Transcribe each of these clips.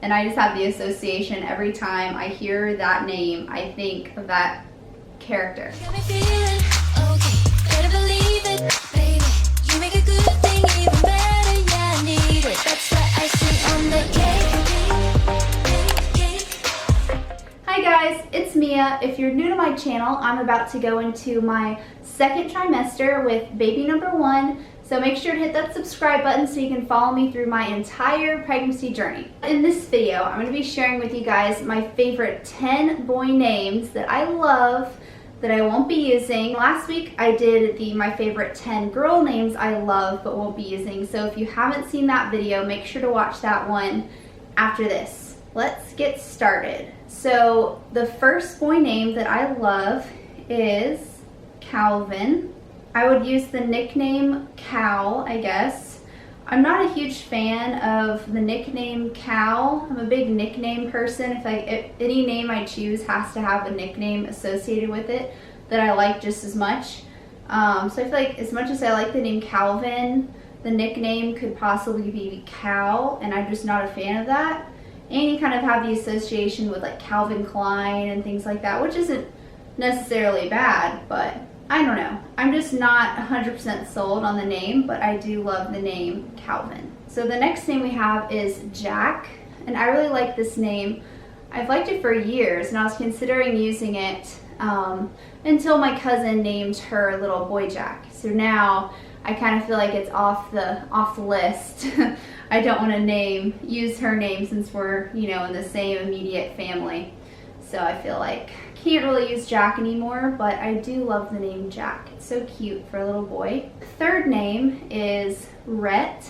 and I just have the association every time I hear that name, I think of that character. Got me feeling okay, better believe it, baby. You make a good thing even better, yeah, I need it. That's the icing on the cake. Hi guys, it's Mia. If you're new to my channel, I'm about to go into my second trimester with baby number 1. So make sure to hit that subscribe button so you can follow me through my entire pregnancy journey. In this video, I'm going to be sharing with you guys my favorite 10 boy names that I love that I won't be using. Last week I did my favorite 10 girl names I love but won't be using. So if you haven't seen that video, make sure to watch that one after this. Let's get started. So the first boy name that I love is Calvin. I would use the nickname Cal, I guess. I'm not a huge fan of the nickname Cal. I'm a big nickname person. If any name I choose has to have a nickname associated with it that I like just as much. So I feel like as much as I like the name Calvin, the nickname could possibly be Cal, and I'm just not a fan of that. And you kind of have the association with like Calvin Klein and things like that, which isn't necessarily bad, but I don't know. I'm just not 100% sold on the name, but I do love the name Calvin. So the next name we have is Jack, and I really like this name. I've liked it for years, and I was considering using it until my cousin named her little boy Jack. So now I kind of feel like it's off the list. I don't want to use her name since we're, in the same immediate family. So I feel like can't really use Jack anymore, but I do love the name Jack. It's so cute for a little boy. Third name is Rhett,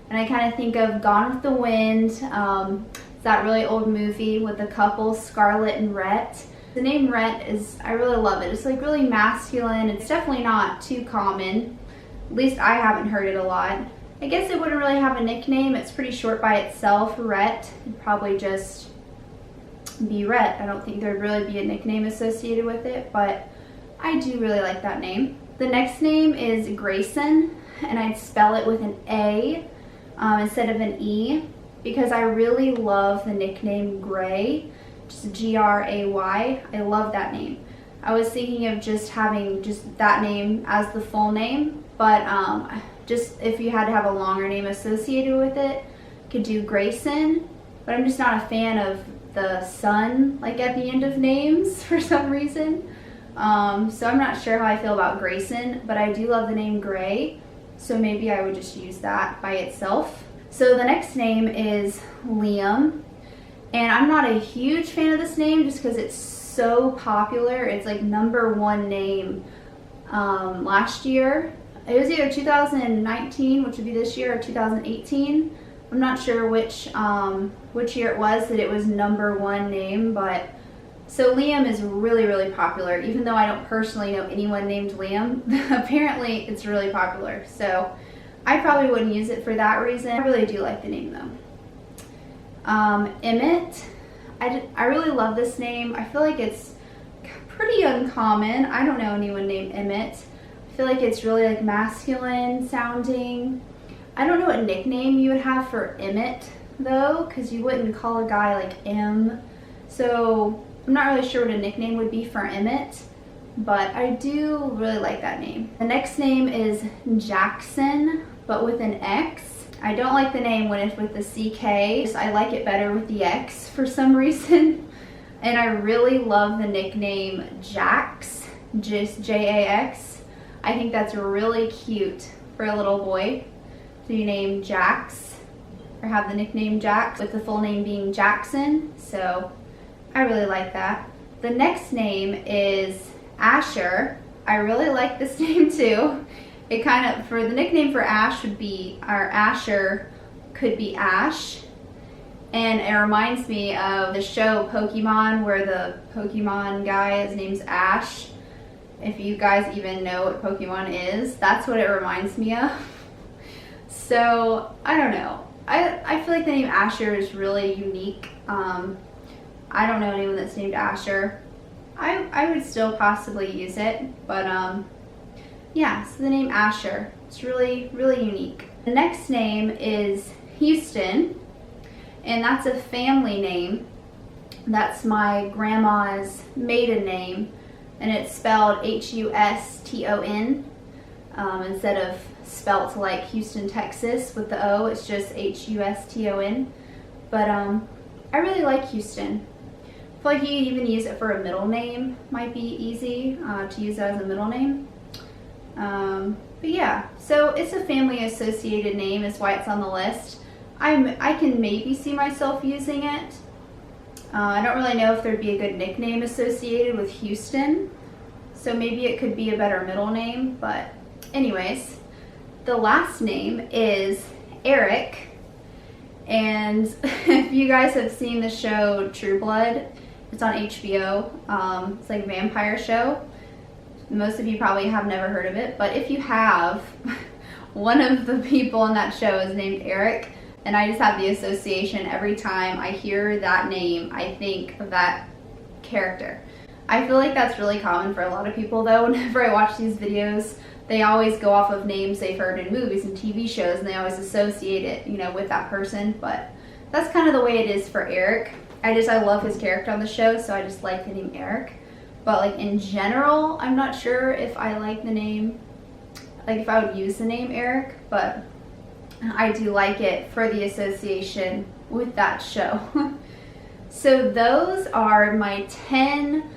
and I kind of think of Gone with the Wind. It's that really old movie with the couple, Scarlett and Rhett. The name Rhett I really love it. It's like really masculine. It's definitely not too common. At least I haven't heard it a lot. I guess it wouldn't really have a nickname. It's pretty short by itself, Rhett. It'd probably just be Rhett. I don't think there'd really be a nickname associated with it, but I do really like that name. The next name is Grayson, and I'd spell it with an A instead of an E because I really love the nickname Gray, just Gray. I love that name. I was thinking of just having just that name as the full name, but just if you had to have a longer name associated with it, could do Grayson, but I'm just not a fan of the son like at the end of names for some reason. So I'm not sure how I feel about Grayson, but I do love the name Gray, so maybe I would just use that by itself. So the next name is Liam, and I'm not a huge fan of this name just because it's so popular. It's like #1 name last year. It was either 2019, which would be this year, or 2018. I'm not sure which year it was that it was #1 name, but so Liam is really, really popular. Even though I don't personally know anyone named Liam, apparently it's really popular. So I probably wouldn't use it for that reason. I really do like the name though. Emmett, I really love this name. I feel like it's pretty uncommon. I don't know anyone named Emmett. I feel like it's really like masculine sounding. I don't know what nickname you would have for Emmett though, because you wouldn't call a guy like M. So I'm not really sure what a nickname would be for Emmett, but I do really like that name. The next name is Jackson, but with an X. I don't like the name when it's with the CK. I like it better with the X for some reason. And I really love the nickname Jax, just Jax. I think that's really cute for a little boy. So you name Jax, or have the nickname Jax, with the full name being Jackson. So I really like that. The next name is Asher. I really like this name too. It kind of, for the nickname for Ash would be, or Asher could be Ash. And it reminds me of the show Pokemon, where the Pokemon guy, his name's Ash. If you guys even know what Pokemon is, that's what it reminds me of. So, I don't know. I feel like the name Asher is really unique. I don't know anyone that's named Asher. I would still possibly use it, but yeah, so the name Asher, it's really, really unique. The next name is Houston, and that's a family name. That's my grandma's maiden name, and it's spelled Huston instead of spelt like Houston, Texas with the O. It's just Huston. But I really like Houston. I feel like you can even use it for a middle name. Might be easy to use that as a middle name. But yeah, so it's a family associated name is why it's on the list. I can maybe see myself using it. I don't really know if there'd be a good nickname associated with Houston, so maybe it could be a better middle name. But anyways, the last name is Eric, and if you guys have seen the show True Blood, it's on HBO. It's like a vampire show. Most of you probably have never heard of it, but if you have, one of the people in that show is named Eric, and I just have the association every time I hear that name, I think of that character. I feel like that's really common for a lot of people though. Whenever I watch these videos, they always go off of names they've heard in movies and TV shows, and they always associate it, you know, with that person. But that's kind of the way it is for Eric. I love his character on the show, so I just like the name Eric. But like in general, I'm not sure if I like the name, like if I would use the name Eric, but I do like it for the association with that show. So those are my 10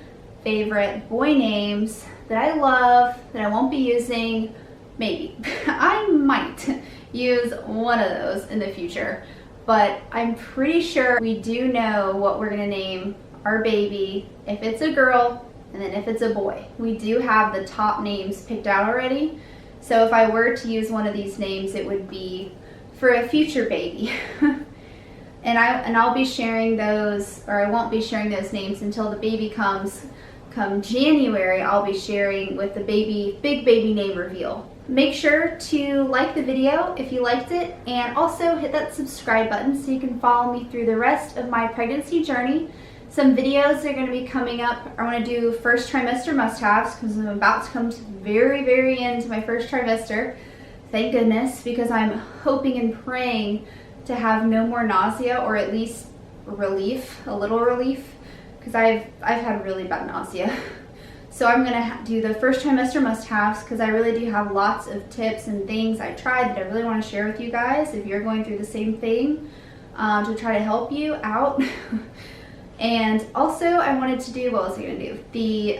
favorite boy names that I love, that I won't be using. Maybe. I might use one of those in the future, but I'm pretty sure we do know what we're gonna name our baby, if it's a girl, and then if it's a boy. We do have the top names picked out already. So if I were to use one of these names, it would be for a future baby. and I'll be sharing those, or I won't be sharing those names until the baby comes. Come January, I'll be sharing with the big baby name reveal. Make sure to like the video if you liked it, and also hit that subscribe button so you can follow me through the rest of my pregnancy journey. Some videos are going to be coming up. I want to do first trimester must-haves because I'm about to come to the very end to my first trimester. Thank goodness, because I'm hoping and praying to have no more nausea, or at least relief, a little relief, because I've had really bad nausea. So I'm going to do the first trimester must-haves because I really do have lots of tips and things I tried that I really want to share with you guys if you're going through the same thing, to try to help you out. And also I wanted to do, what was I going to do? The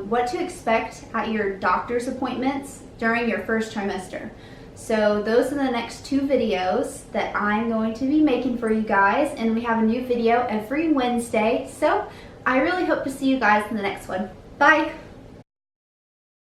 what to expect at your doctor's appointments during your first trimester. So those are the next 2 videos that I'm going to be making for you guys, and we have a new video every Wednesday. So I really hope to see you guys in the next one. Bye!